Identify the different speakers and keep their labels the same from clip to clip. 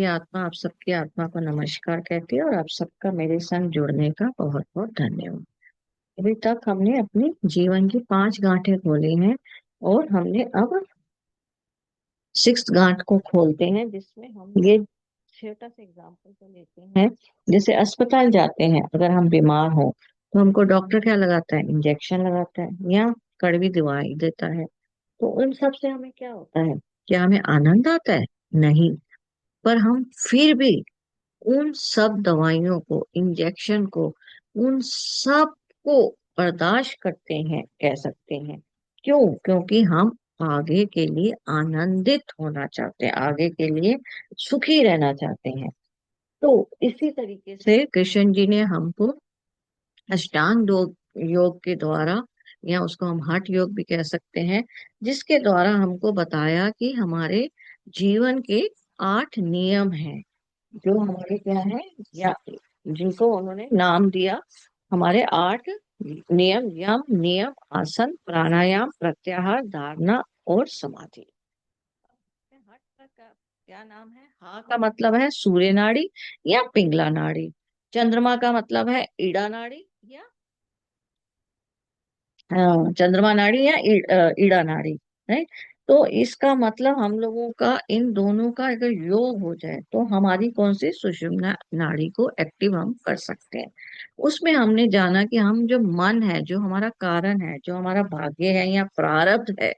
Speaker 1: आत्मा आप सबकी आत्मा को नमस्कार कहती है और आप सबका मेरे संग जुड़ने का बहुत बहुत धन्यवाद। अभी तक हमने अपनी जीवन की 5 गांठें खोली हैं और हमने अब 6th गांठ को खोलते हैं, जिसमें हम ये छोटा सा एग्जाम्पल तो लेते हैं। जैसे अस्पताल जाते हैं, अगर हम बीमार हो तो हमको डॉक्टर क्या लगाता है? इंजेक्शन लगाता है या कड़वी दवाई देता है। तो उन सब से हमें क्या होता है? क्या हमें आनंद आता है? नहीं। पर हम फिर भी उन सब दवाइयों को, इंजेक्शन को, उन सब को बर्दाश्त करते हैं, कह सकते हैं। क्यों? क्योंकि हम आगे के लिए आनंदित होना चाहते हैं, आगे के लिए सुखी रहना चाहते हैं। तो इसी तरीके से कृष्ण जी ने हमको अष्टांग योग योग के द्वारा, या उसको हम हठ योग भी कह सकते हैं, जिसके द्वारा हमको बताया कि हमारे जीवन के 8 नियम हैं, जो हमारे क्या है, या जिनको उन्होंने नाम दिया, हमारे 8 नियम: यम, नियम, आसन, प्राणायाम, प्रत्याहार, धारणा और समाधि। हठ का क्या नाम है? हा का मतलब है सूर्य नाड़ी या पिंगला नाड़ी। चंद्रमा का मतलब है ईड़ा नाड़ी या चंद्रमा नाड़ी या ईड़ा नाड़ी। राइट। तो इसका मतलब हम लोगों का इन दोनों का अगर योग हो जाए तो हमारी कौन सी सुषुम्ना नाड़ी को एक्टिव हम कर सकते हैं। उसमें हमने जाना कि हम जो मन है, जो हमारा कारण है, जो हमारा भाग्य है या प्रारब्ध है,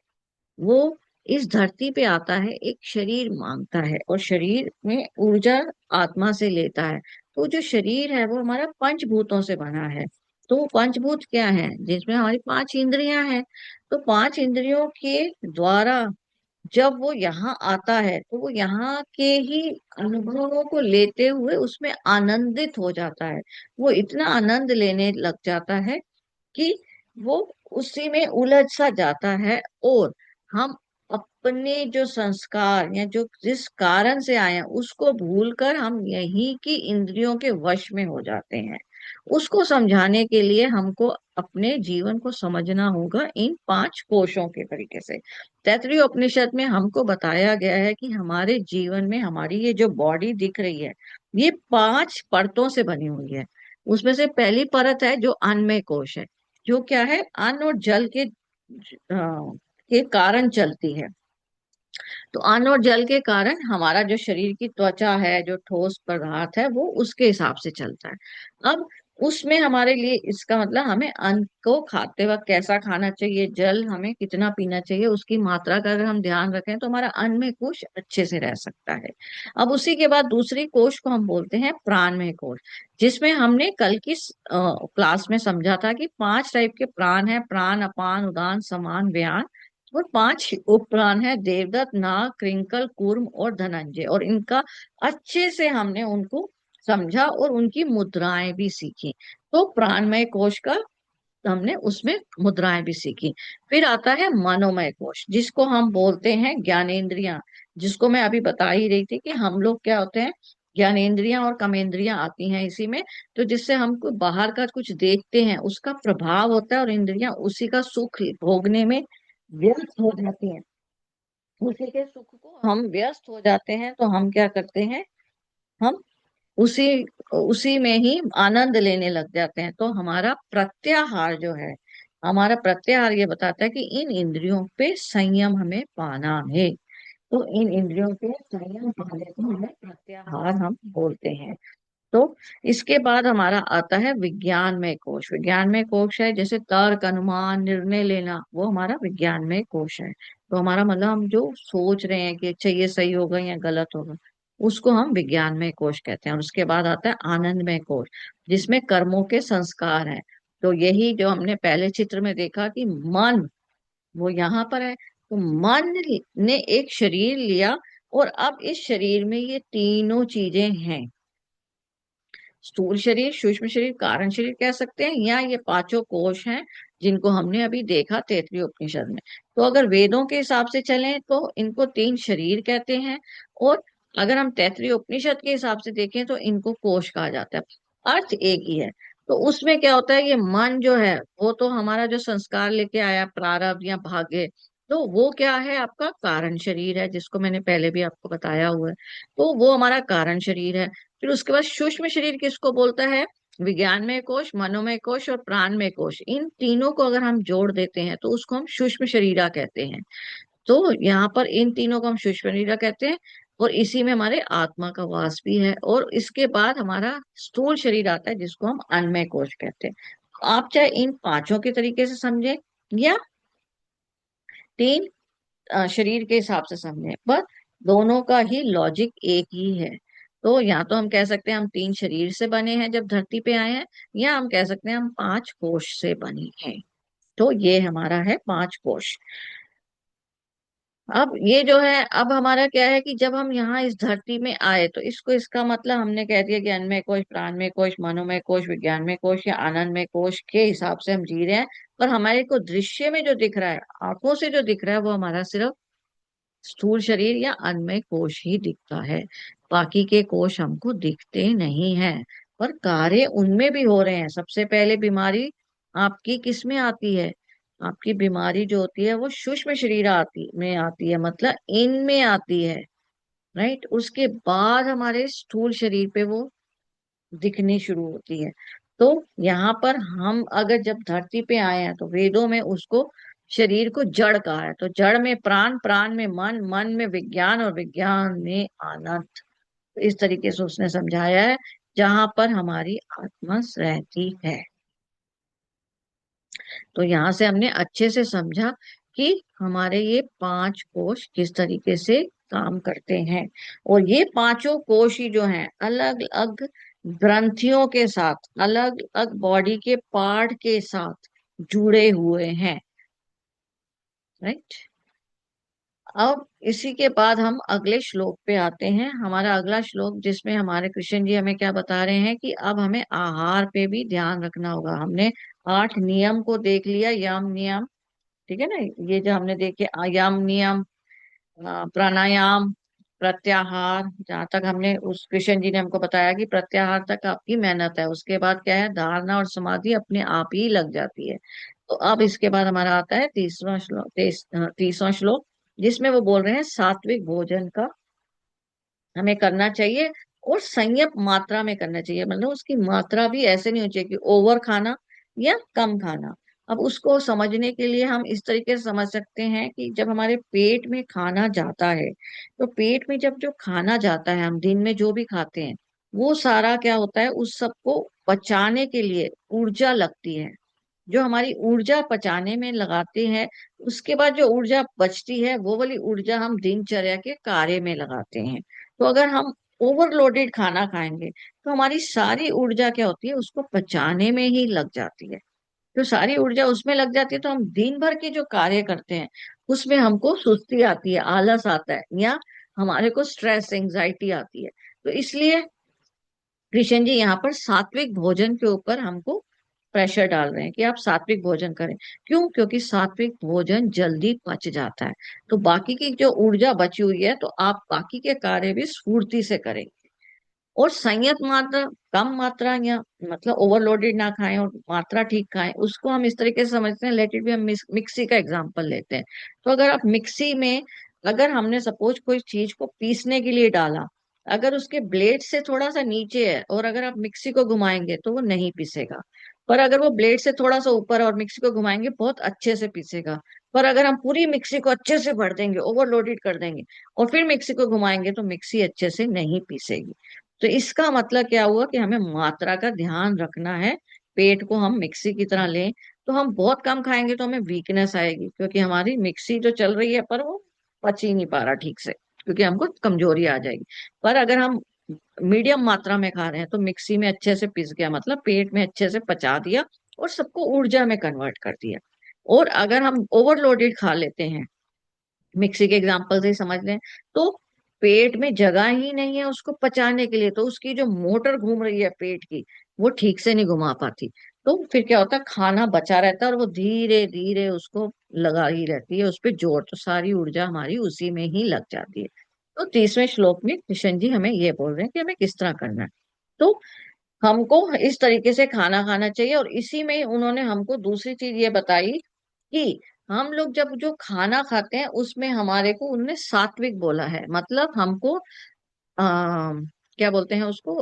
Speaker 1: वो इस धरती पे आता है, एक शरीर मांगता है और शरीर में ऊर्जा आत्मा से लेता है। तो जो शरीर है वो हमारा पंचभूतों से बना है। तो वो पंचभूत क्या है? जिसमें हमारी 5 इंद्रियां हैं। तो 5 इंद्रियों के द्वारा जब वो यहाँ आता है तो वो यहाँ के ही अनुभवों को लेते हुए उसमें आनंदित हो जाता है। वो इतना आनंद लेने लग जाता है कि वो उसी में उलझ सा जाता है। और हम अपने जो संस्कार या जो जिस कारण से आए हैं उसको भूलकर हम यही की इंद्रियों के वश में हो जाते हैं। उसको समझाने के लिए हमको अपने जीवन को समझना होगा इन 5 कोशों के तरीके से। तैत्तिरीय उपनिषद में हमको बताया गया है कि हमारे जीवन में हमारी ये जो बॉडी दिख रही है, ये 5 परतों से बनी हुई है। उसमें से पहली परत है जो अन्नमय कोश है, जो क्या है, अन्न और जल के कारण चलती है। तो अन्न और जल के कारण हमारा जो शरीर की त्वचा है, जो ठोस पदार्थ है, वो उसके हिसाब से चलता है। अब उसमें हमारे लिए इसका मतलब हमें अन्न को खाते वक्त कैसा खाना चाहिए, जल हमें कितना पीना चाहिए, उसकी मात्रा का अगर हम ध्यान रखें तो हमारा अन्नमय कोश अच्छे से रह सकता है। अब उसी के बाद दूसरी कोश को हम बोलते हैं प्राणमय कोश, जिसमें हमने कल की क्लास में समझा था कि 5 टाइप के प्राण है: प्राण, अपान, उदान, समान, व्यान। और 5 उपप्राण है: देवदत्त, नाग, कृंकल, कूर्म और धनंजय। और इनका अच्छे से हमने उनको समझा और उनकी मुद्राएं भी सीखी। तो प्राणमय कोश का हमने उसमें मुद्राएं भी सीखी। फिर आता है मनोमय कोश, जिसको हम बोलते हैं ज्ञानेंद्रियां, जिसको मैं अभी बता ही रही थी कि हम लोग क्या होते हैं, ज्ञानेंद्रियां और कर्मेंद्रियां आती हैं इसी में। तो जिससे हमको बाहर का कुछ देखते हैं उसका प्रभाव होता है और इंद्रियां उसी का सुख भोगने में व्यस्त हो जाती हैं। उसी के सुख को हम व्यस्त हो जाते हैं तो हम क्या करते हैं, हम उसी उसी में ही आनंद लेने लग जाते हैं। तो हमारा प्रत्याहार जो है, हमारा प्रत्याहार ये बताता है कि इन इंद्रियों पे संयम हमें पाना है। तो इन इंद्रियों पे संयम पाने को हमें प्रत्याहार हम बोलते हैं। तो इसके बाद हमारा आता है विज्ञानमय कोश। विज्ञानमय कोश है जैसे तर्क, अनुमान, निर्णय लेना, वो हमारा विज्ञानमय कोश है। तो हमारा मतलब हम जो सोच रहे हैं कि अच्छा ये सही होगा या गलत होगा, उसको हम विज्ञानमय कोश कहते हैं। और उसके बाद आता है आनंदमय कोश, जिसमें कर्मों के संस्कार हैं। तो यही जो हमने पहले चित्र में देखा कि मन वो यहाँ पर है। तो मन ने एक शरीर लिया और अब इस शरीर में ये तीनों चीजें हैं: स्थूल शरीर, सूक्ष्म शरीर, कारण शरीर कह सकते हैं, या ये 5 कोश हैं जिनको हमने अभी देखा तैत्तिरीय उपनिषद में। तो अगर वेदों के हिसाब से चलें तो इनको 3 शरीर कहते हैं। और अगर हम तैत्तिरीय उपनिषद के हिसाब से देखें तो इनको कोश कहा जाता है। अर्थ एक ही है। तो उसमें क्या होता है, ये मन जो है वो तो हमारा जो संस्कार लेके आया, प्रारब्ध या भाग्य, तो वो क्या है, आपका कारण शरीर है, जिसको मैंने पहले भी आपको बताया हुआ है। तो वो हमारा कारण शरीर है। फिर उसके बाद सूक्ष्म शरीर किसको बोलता है? विज्ञानमय कोश, मनोमय कोश और प्राणमय कोश, इन तीनों को अगर हम जोड़ देते हैं तो उसको हम सूक्ष्म शरीरा कहते हैं। तो यहाँ पर इन तीनों को हम सूक्ष्म शरीरा कहते हैं। और इसी में हमारे आत्मा का वास भी है। और इसके बाद हमारा स्थूल शरीर आता है, जिसको हम अन्नमय कोश कहते हैं। आप चाहे इन पांचों के तरीके से समझें या तीन शरीर के हिसाब से समझें, पर दोनों का ही लॉजिक एक ही है। तो या तो हम कह सकते हैं हम तीन शरीर से बने हैं जब धरती पे आए हैं, या हम कह सकते हैं हम पांच कोश से बने हैं। तो ये हमारा है पांच कोश। अब ये जो है, अब हमारा क्या है कि जब हम यहाँ इस धरती में आए तो इसको, इसका मतलब हमने कह दिया कि अन्नमय कोश, प्राणमय कोश, मनोमय कोश, विज्ञानमय कोश या आनंदमय कोश के हिसाब से हम जी रहे हैं। पर हमारे को दृश्य में जो दिख रहा है, आंखों से जो दिख रहा है, वो हमारा सिर्फ स्थूल शरीर या अन्नमय कोश ही दिखता है। बाकी के कोश हमको दिखते नहीं हैं। पर कार्य उनमें भी हो रहे हैं। सबसे पहले बीमारी आपकी किस में आती है? आपकी बीमारी जो होती है वो सूक्ष्म शरीर में आती है, मतलब इनमें आती है। राइट। उसके बाद हमारे स्थूल शरीर पे वो दिखनी शुरू होती है। तो यहाँ पर हम अगर जब धरती पे आए हैं तो वेदों में उसको, शरीर को जड़ कहा है। तो जड़ में प्राण, प्राण में मन, मन में विज्ञान और विज्ञान में आनंद। तो इस तरीके से उसने समझाया है, जहां पर हमारी आत्मा रहती है। तो यहाँ से हमने अच्छे से समझा कि हमारे ये पांच कोश किस तरीके से काम करते हैं। और ये पांचों कोश ही जो हैं, अलग अलग ग्रंथियों के साथ, अलग अलग बॉडी के पार्ट के साथ जुड़े हुए हैं। राइट। अब इसी के बाद हम अगले श्लोक पे आते हैं। हमारा अगला श्लोक, जिसमें हमारे कृष्ण जी हमें क्या बता रहे हैं कि अब हमें आहार पे भी ध्यान रखना होगा। हमने 8 नियम को देख लिया, यम नियम, ठीक है ना। ये जो हमने देखे, यम नियम, प्राणायाम, प्रत्याहार, जहां तक हमने, उस कृष्ण जी ने हमको बताया कि प्रत्याहार तक आपकी मेहनत है, उसके बाद क्या है, धारणा और समाधि अपने आप ही लग जाती है। तो अब इसके बाद हमारा आता है 30वां श्लोक, जिसमें वो बोल रहे हैं सात्विक भोजन का हमें करना चाहिए। और संयम मात्रा में करना चाहिए, मतलब उसकी मात्रा भी ऐसे नहीं होनी चाहिए कि ओवर खाना या कम खाना। अब उसको समझने के लिए हम इस तरीके से समझ सकते हैं कि जब हमारे पेट में खाना जाता है, तो पेट में जब जो खाना जाता है, हम दिन में जो भी खाते हैं, वो सारा क्या होता है, उस सबको पचाने के लिए ऊर्जा लगती है। जो हमारी ऊर्जा पचाने में लगाते हैं, उसके बाद जो ऊर्जा बचती है, वो वाली ऊर्जा हम दिनचर्या के कार्य में लगाते हैं। तो अगर हम ओवरलोडेड खाना खाएंगे, तो हमारी सारी ऊर्जा क्या होती है, उसको पचाने में ही लग जाती है। तो सारी ऊर्जा उसमें लग जाती है, तो हम दिन भर के जो कार्य करते हैं उसमें हमको सुस्ती आती है, आलस आता है, या हमारे को स्ट्रेस, एंजाइटी आती है। तो इसलिए कृष्ण जी यहाँ पर सात्विक भोजन के ऊपर हमको प्रेशर डाल रहे हैं कि आप सात्विक भोजन करें। क्यों? क्योंकि सात्विक भोजन जल्दी पच जाता है। तो बाकी की जो ऊर्जा बची हुई है, तो आप बाकी के कार्य भी स्फूर्ति से करें। और संयत मात्रा, कम मात्रा, या मतलब ओवरलोडेड ना खाएं और मात्रा ठीक खाएं, उसको हम इस तरीके से समझते हैं। लेट इट भी, हम मिक्सी का एग्जांपल लेते हैं। तो अगर आप मिक्सी में, अगर हमने सपोज कोई चीज को पीसने के लिए डाला, अगर उसके ब्लेड से थोड़ा सा नीचे है और अगर आप मिक्सी को घुमाएंगे तो वो नहीं पीसेगा। पर अगर वो ब्लेड से थोड़ा सा ऊपर और मिक्सी को घुमाएंगे, बहुत अच्छे से पीसेगा। पर अगर हम पूरी मिक्सी को अच्छे से भर देंगे, ओवरलोडेड कर देंगे, और फिर मिक्सी को घुमाएंगे, तो मिक्सी अच्छे से नहीं पीसेगी। तो इसका मतलब क्या हुआ कि हमें मात्रा का ध्यान रखना है। पेट को हम मिक्सी की तरह लें, तो हम बहुत कम खाएंगे तो हमें वीकनेस आएगी, क्योंकि हमारी मिक्सी जो चल रही है, पर वो पच ही नहीं पा रहा ठीक से, क्योंकि हमको कमजोरी आ जाएगी। पर अगर हम मीडियम मात्रा में खा रहे हैं, तो मिक्सी में अच्छे से पिस गया, मतलब पेट में अच्छे से पचा दिया और सबको ऊर्जा में कन्वर्ट कर दिया। और अगर हम ओवरलोडेड खा लेते हैं, मिक्सी के एग्जांपल से ही समझ लें, तो पेट में जगह ही नहीं है उसको पचाने के लिए, तो उसकी जो मोटर घूम रही है पेट की, वो ठीक से नहीं घुमा पाती। तो फिर क्या होता है, खाना बचा रहता है और वो धीरे धीरे उसको लगा ही रहती है, उस पर जोर, तो सारी ऊर्जा हमारी उसी में ही लग जाती है। तो 30वें श्लोक में कृष्ण जी हमें ये बोल रहे हैं कि हमें किस तरह करना है। तो हमको इस तरीके से खाना खाना चाहिए। और इसी में ही उन्होंने हमको दूसरी चीज ये बताई कि हम लोग जब जो खाना खाते हैं उसमें हमारे को उनने सात्विक बोला है, मतलब हमको क्या बोलते हैं उसको,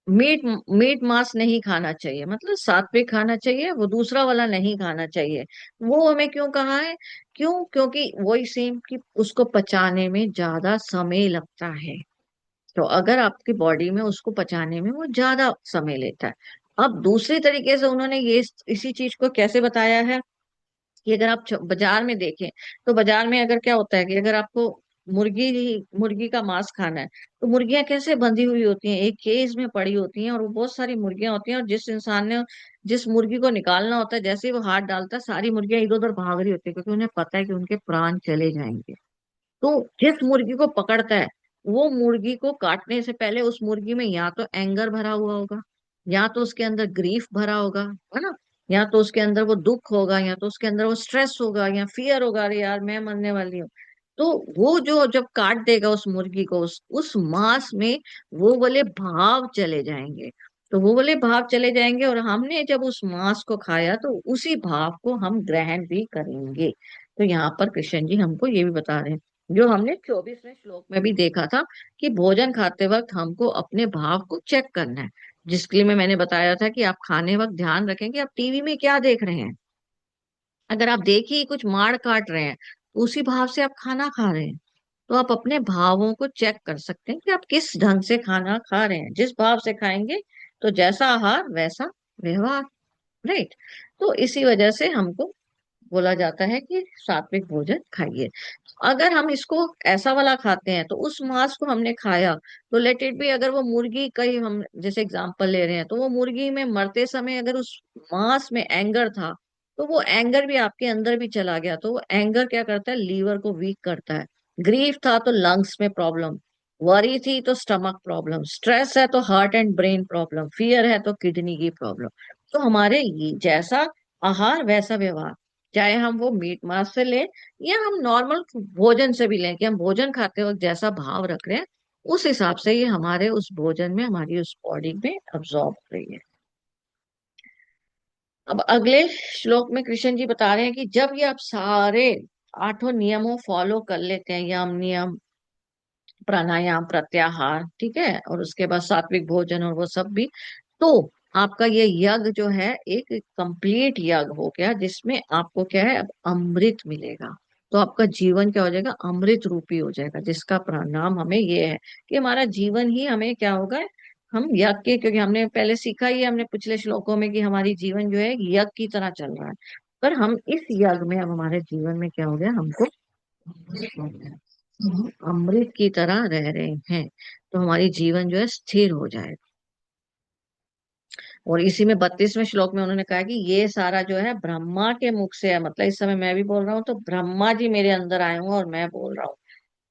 Speaker 1: मीट मीट मांस नहीं खाना चाहिए, मतलब सात्विक खाना चाहिए, वो दूसरा वाला नहीं खाना चाहिए। वो हमें क्यों कहा है? क्योंकि वही सेम कि उसको पचाने में ज्यादा समय लगता है। तो अगर आपकी बॉडी में उसको पचाने में वो ज्यादा समय लेता है। अब दूसरी तरीके से उन्होंने ये इसी चीज को कैसे बताया है कि अगर आप बाजार में देखें, तो बाजार में अगर क्या होता है कि अगर आपको मुर्गी का मांस खाना है, तो मुर्गियां कैसे बंधी हुई होती हैं, एक केज में पड़ी होती हैं, और वो बहुत सारी मुर्गियां होती हैं, और जिस इंसान ने जिस मुर्गी को निकालना होता है, जैसे ही वो हाथ डालता है, सारी मुर्गियां इधर उधर भाग रही होती है, क्योंकि उन्हें पता है कि उनके प्राण चले जाएंगे। तो जिस मुर्गी को पकड़ता है, वो मुर्गी को काटने से पहले उस मुर्गी में या तो एंगर भरा हुआ होगा, या तो उसके अंदर ग्रीफ भरा होगा, है ना, या तो उसके अंदर वो दुख होगा, या तो उसके अंदर वो स्ट्रेस होगा, या फियर होगा, अरे यार मैं मरने वाली हूँ। तो वो जो जब काट देगा उस मुर्गी को, उस मांस में वो वाले भाव चले जाएंगे। तो वो वाले भाव चले जाएंगे, और हमने जब उस मांस को खाया तो उसी भाव को हम ग्रहण भी करेंगे। तो यहाँ पर कृष्ण जी हमको ये भी बता रहे हैं, जो हमने 24वें श्लोक में भी देखा था, कि भोजन खाते वक्त हमको अपने भाव को चेक करना है। जिसके लिए मैंने बताया था कि आप खाने वक्त ध्यान रखें कि आप टीवी में क्या देख रहे हैं। अगर आप देखिए कुछ मार काट रहे हैं, तो उसी भाव से आप खाना खा रहे हैं। तो आप अपने भावों को चेक कर सकते हैं कि आप किस ढंग से खाना खा रहे हैं। जिस भाव से खाएंगे, तो जैसा आहार वैसा व्यवहार, राइट। तो इसी वजह से हमको बोला जाता है कि सात्विक भोजन खाइए। अगर हम इसको ऐसा वाला खाते हैं, तो उस मांस को हमने खाया, तो लेट इट बी, अगर वो मुर्गी का ही हम जैसे एग्जांपल ले रहे हैं, तो वो मुर्गी में मरते समय अगर उस मांस में एंगर था, तो वो एंगर भी आपके अंदर भी चला गया, तो वो एंगर क्या करता है, लीवर को वीक करता है। ग्रीफ था तो लंग्स में प्रॉब्लम, वरी थी तो स्टमक प्रॉब्लम, स्ट्रेस है तो heart and brain problem, fear है तो किडनी की प्रॉब्लम। तो हमारे ये जैसा आहार वैसा व्यवहार, चाहे हम वो मीट मांस से लें या हम नॉर्मल भोजन से भी लें, कि हम भोजन खाते वक्त जैसा भाव रख रहे हैं, उस हिसाब से ये हमारे उस भोजन में, हमारी उस बॉडी में अब्सॉर्ब हो रही है। अब अगले श्लोक में कृष्ण जी बता रहे हैं कि जब ये आप सारे आठों नियमों फॉलो कर लेते हैं, यम नियम, प्राणायाम, प्रत्याहार, ठीक है, और उसके बाद सात्विक भोजन और वो सब भी, तो आपका ये यज्ञ जो है एक कंप्लीट यज्ञ हो गया, जिसमें आपको क्या है, अब अमृत मिलेगा। तो आपका जीवन क्या हो जाएगा, अमृत रूपी हो जाएगा, जिसका परिणाम हमें ये है कि हमारा जीवन ही हमें क्या होगा, हम यज्ञ के, क्योंकि हमने पहले सीखा ही है, हमने पिछले श्लोकों में, कि हमारी जीवन जो है एक यज्ञ की तरह चल रहा है। पर हम इस यज्ञ में, अब हमारे जीवन में क्या हो गया, हमको हम अमृत की तरह रह रहे हैं। तो हमारी जीवन जो है स्थिर हो जाएगा। और इसी में 32वें श्लोक में उन्होंने कहा कि ये सारा जो है ब्रह्मा के मुख से है, मतलब इस समय मैं भी बोल रहा हूँ, तो ब्रह्मा जी मेरे अंदर आए हूँ और मैं बोल रहा हूँ,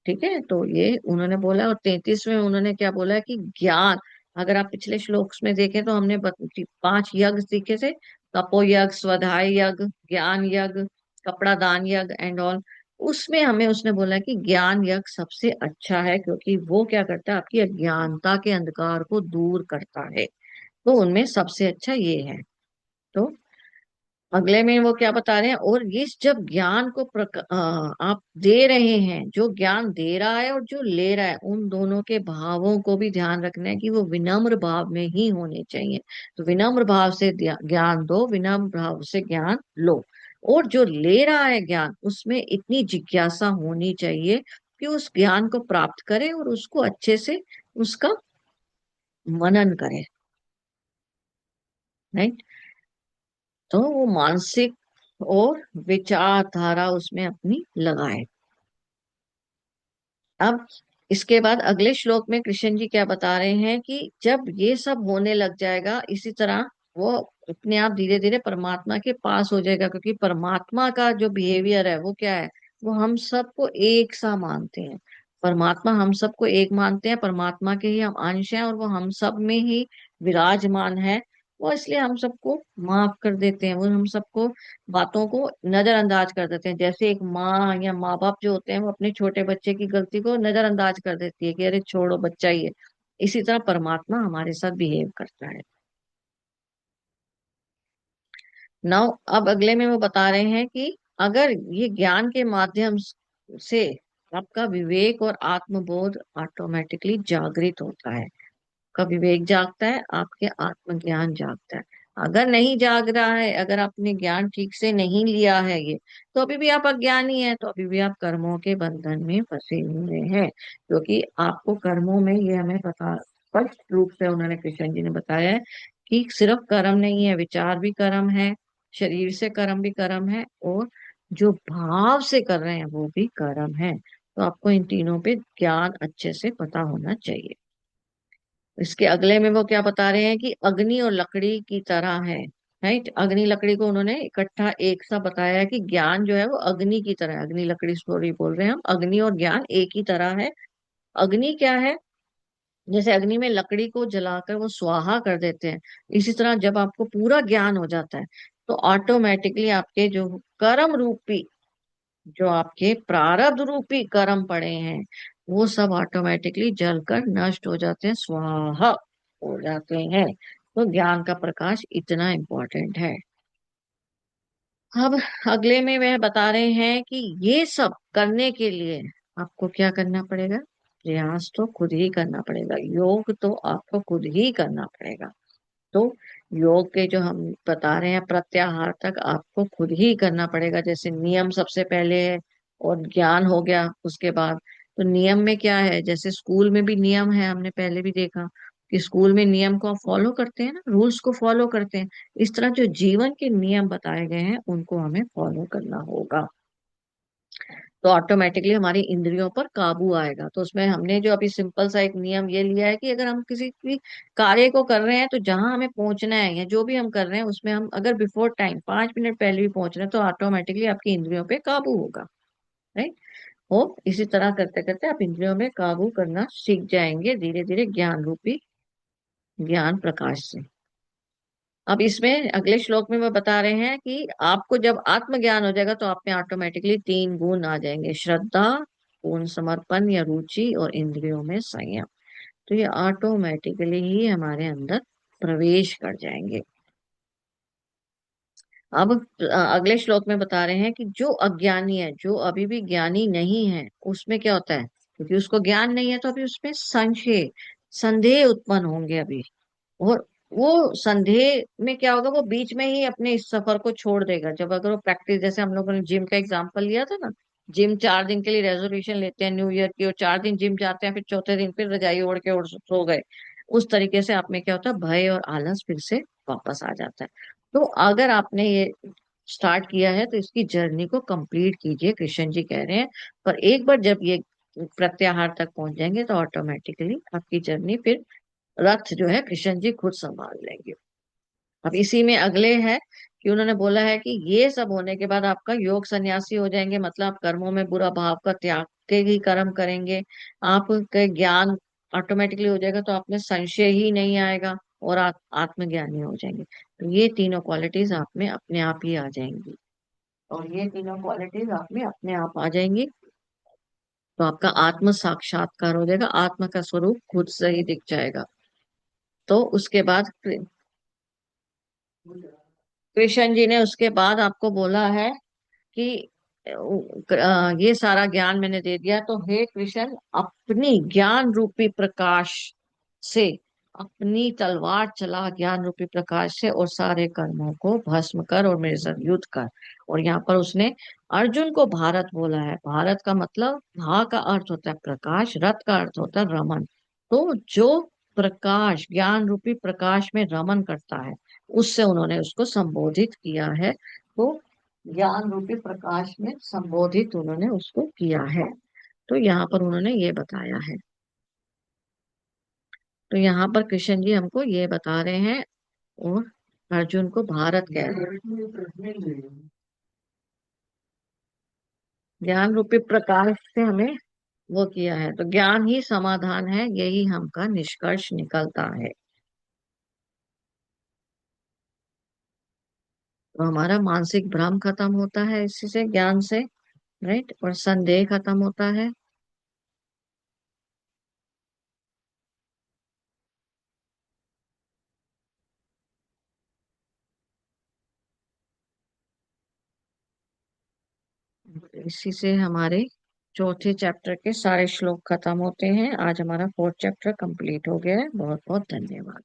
Speaker 1: ठीक है। तो ये उन्होंने बोला। और 33वें उन्होंने क्या बोला है कि ज्ञान, अगर आप पिछले श्लोक में देखें, तो हमने 5 यज्ञ सीखे थे, तपो यज्ञ, स्वाध्याय यज्ञ, ज्ञान यज्ञ, कपड़ा दान यज्ञ एंड ऑल। उसमें हमें उसने बोला कि ज्ञान यज्ञ सबसे अच्छा है, क्योंकि वो क्या करता है, आपकी अज्ञानता के अंधकार को दूर करता है। तो उनमें सबसे अच्छा ये है। तो अगले में वो क्या बता रहे हैं, और ये जब ज्ञान को आप दे रहे हैं, जो ज्ञान दे रहा है और जो ले रहा है, उन दोनों के भावों को भी ध्यान रखना है कि वो विनम्र भाव में ही होने चाहिए। तो विनम्र भाव से ज्ञान दो, विनम्र भाव से ज्ञान लो। और जो ले रहा है ज्ञान, उसमें इतनी जिज्ञासा होनी चाहिए कि उस ज्ञान को प्राप्त करे और उसको अच्छे से उसका मनन करे, राइट। तो वो मानसिक और विचारधारा उसमें अपनी लगाए। अब इसके बाद अगले श्लोक में कृष्ण जी क्या बता रहे हैं कि जब ये सब होने लग जाएगा, इसी तरह वो अपने आप धीरे धीरे परमात्मा के पास हो जाएगा, क्योंकि परमात्मा का जो बिहेवियर है वो क्या है, वो हम सबको एक सा मानते हैं। परमात्मा हम सबको एक मानते हैं, परमात्मा के ही हम अंश हैं, और वो हम सब में ही विराजमान है। वो इसलिए हम सबको माफ कर देते हैं, वो हम सबको बातों को नजरअंदाज कर देते हैं। जैसे एक माँ या माँ बाप जो होते हैं, वो अपने छोटे बच्चे की गलती को नजरअंदाज कर देती है कि अरे छोड़ो, बच्चा ही है। इसी तरह परमात्मा हमारे साथ बिहेव करता है। नाउ अब अगले में वो बता रहे हैं कि अगर ये ज्ञान के माध्यम से आपका विवेक और आत्मबोध ऑटोमेटिकली जागृत होता है, का विवेक जागता है, आपके आत्मज्ञान जागता है। अगर नहीं जाग रहा है, अगर आपने ज्ञान ठीक से नहीं लिया है ये, तो अभी भी आप अज्ञानी हैं, तो अभी भी आप कर्मों के बंधन में फंसे हुए हैं। क्योंकि आपको कर्मों में, ये हमें पता स्पष्ट रूप से उन्होंने, कृष्ण जी ने बताया है कि सिर्फ कर्म नहीं है, विचार भी कर्म है, शरीर से कर्म भी कर्म है, और जो भाव से कर रहे हैं वो भी कर्म है। तो आपको इन तीनों पे ज्ञान अच्छे से पता होना चाहिए। इसके अगले में वो क्या बता रहे हैं कि अग्नि और लकड़ी की तरह है। राइट, अग्नि लकड़ी को उन्होंने इकट्ठा एक सा बताया है कि ज्ञान जो है वो अग्नि की तरह है। अग्नि लकड़ी स्टोरी बोल रहे हैं हम, अग्नि और ज्ञान एक ही तरह है। अग्नि क्या है? जैसे अग्नि में लकड़ी को जलाकर वो स्वाहा कर देते हैं, इसी तरह जब आपको पूरा ज्ञान हो जाता है, तो ऑटोमेटिकली आपके जो कर्म रूपी, जो आपके प्रारब्ध रूपी कर्म पड़े हैं, वो सब ऑटोमेटिकली जलकर नष्ट हो जाते हैं, स्वाहा हो जाते हैं। तो ज्ञान का प्रकाश इतना इम्पोर्टेंट है। अब अगले में वह बता रहे हैं कि ये सब करने के लिए आपको क्या करना पड़ेगा? प्रयास तो खुद ही करना पड़ेगा, योग तो आपको खुद ही करना पड़ेगा। तो योग के जो हम बता रहे हैं प्रत्याहार तक आपको खुद ही करना पड़ेगा। जैसे नियम सबसे पहले है, और ज्ञान हो गया उसके बाद। तो नियम में क्या है? जैसे स्कूल में भी नियम है, हमने पहले भी देखा कि स्कूल में नियम को फॉलो करते हैं ना, रूल्स को फॉलो करते हैं। इस तरह जो जीवन के नियम बताए गए हैं उनको हमें फॉलो करना होगा। तो ऑटोमेटिकली हमारी इंद्रियों पर काबू आएगा। तो उसमें हमने जो अभी सिंपल सा एक नियम ये लिया है कि अगर हम किसी भी कार्य को कर रहे हैं, तो जहां हमें पहुंचना है या जो भी हम कर रहे हैं उसमें हम अगर बिफोर टाइम 5 मिनट पहले भी पहुंच रहे हैं, तो ऑटोमेटिकली आपकी इंद्रियों पे काबू होगा। राइट। हो इसी तरह करते करते आप इंद्रियों में काबू करना सीख जाएंगे धीरे धीरे, ज्ञान रूपी ज्ञान प्रकाश से। अब इसमें अगले श्लोक में वो बता रहे हैं कि आपको जब आत्मज्ञान हो जाएगा, तो आप में ऑटोमेटिकली 3 गुण आ जाएंगे: श्रद्धा, पूर्ण समर्पण या रुचि, और इंद्रियों में संयम। तो ये ऑटोमेटिकली ही हमारे अंदर प्रवेश कर जाएंगे। अब अगले श्लोक में बता रहे हैं कि जो अज्ञानी है, जो अभी भी ज्ञानी नहीं है, उसमें क्या होता है? क्योंकि उसको ज्ञान नहीं है, तो अभी उसमें संशय, संदेह उत्पन्न होंगे अभी। और वो संदेह में क्या होगा, वो बीच में ही अपने इस सफर को छोड़ देगा। जब अगर वो प्रैक्टिस, जैसे हम लोगों ने जिम का एग्जांपल लिया था ना, जिम 4 दिन के लिए रेजोल्यूशन लेते हैं न्यू ईयर की, और 4 दिन जिम जाते हैं, फिर चौथे दिन फिर रजाई ओढ़ के उड़ सो गए। उस तरीके से आप में क्या होता है, भय और आलस फिर से वापस आ जाता है। तो अगर आपने ये स्टार्ट किया है, तो इसकी जर्नी को कंप्लीट कीजिए, कृष्ण जी कह रहे हैं। पर एक बार जब ये प्रत्याहार तक पहुंच जाएंगे, तो ऑटोमेटिकली आपकी जर्नी फिर, रथ जो है कृष्ण जी खुद संभाल लेंगे। अब इसी में अगले है कि उन्होंने बोला है कि ये सब होने के बाद आपका योग सन्यासी हो जाएंगे, मतलब आप कर्मों में बुरा भाव का त्याग के ही कर्म करेंगे। आपके ज्ञान ऑटोमेटिकली हो जाएगा, तो आप में संशय ही नहीं आएगा, और आप आत्मज्ञानी हो जाएंगे। तो ये तीनों क्वालिटीज आप में अपने आप ही आ जाएंगी। और ये तीनों क्वालिटीज आप में अपने आप आ जाएंगी, तो आपका आत्म साक्षात्कार हो जाएगा, आत्मा का स्वरूप खुद से ही दिख जाएगा। तो उसके बाद कृष्ण जी ने उसके बाद आपको बोला है कि ये सारा ज्ञान मैंने दे दिया, तो हे कृष्ण, अपनी ज्ञान रूपी प्रकाश से, अपनी तलवार चला ज्ञान रूपी प्रकाश से, और सारे कर्मों को भस्म कर और मेरे साथ युद्ध कर। और यहाँ पर उसने अर्जुन को भारत बोला है। भारत का मतलब, भा का अर्थ होता है प्रकाश, रथ का अर्थ होता है रमन। तो जो प्रकाश, ज्ञान रूपी प्रकाश में रमन करता है, उससे उन्होंने उसको संबोधित किया है। तो ज्ञान रूपी प्रकाश में संबोधित उन्होंने उसको किया है। तो यहाँ पर उन्होंने ये बताया है। तो यहाँ पर कृष्ण जी हमको ये बता रहे हैं, और अर्जुन को भारत कह रहे हैं। ज्ञान रूपी प्रकाश से हमें वो किया है, तो ज्ञान ही समाधान है, यही हमका निष्कर्ष निकलता है। तो हमारा मानसिक भ्रम खत्म होता है इसी से, ज्ञान से। राइट, और संदेह खत्म होता है। इसी से हमारे चौथे चैप्टर के सारे श्लोक खत्म होते हैं। आज हमारा फोर्थ चैप्टर कंप्लीट हो गया है। बहुत बहुत धन्यवाद।